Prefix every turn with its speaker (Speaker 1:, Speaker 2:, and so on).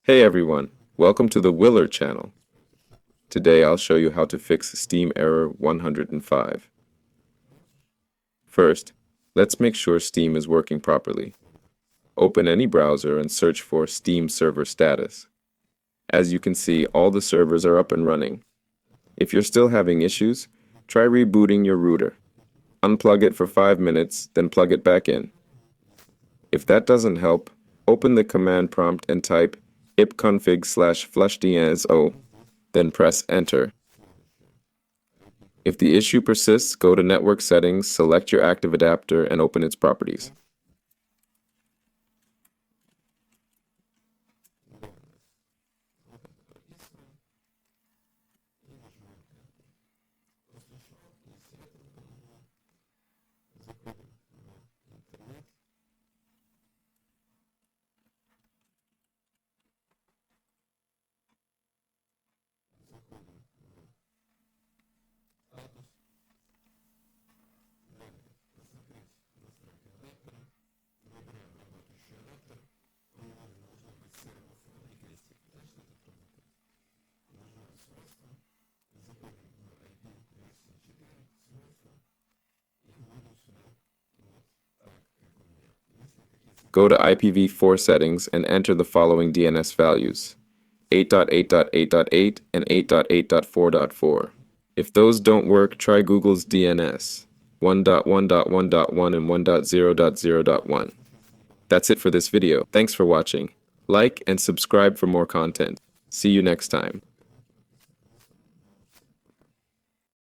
Speaker 1: Hey everyone, welcome to the Willer channel. Today I'll show you how to fix Steam error 105. First, let's make sure Steam is working properly. Open any browser and search for Steam server status. As you can see, all the servers are up and running. If you're still having issues, try rebooting your router. Unplug it for 5 minutes, then plug it back in. If that doesn't help, open the command prompt and type ipconfig/flushdnso, then press enter. If the issue persists, go to Network Settings, select your active adapter, and open its properties. Go to IPv4 settings and enter the following DNS values: 8.8.8.8 and 8.8.4.4. If those don't work, try Google's DNS 1.1.1.1 and 1.0.0.1. That's it for this video. Thanks for watching. Like and subscribe for more content. See you next time.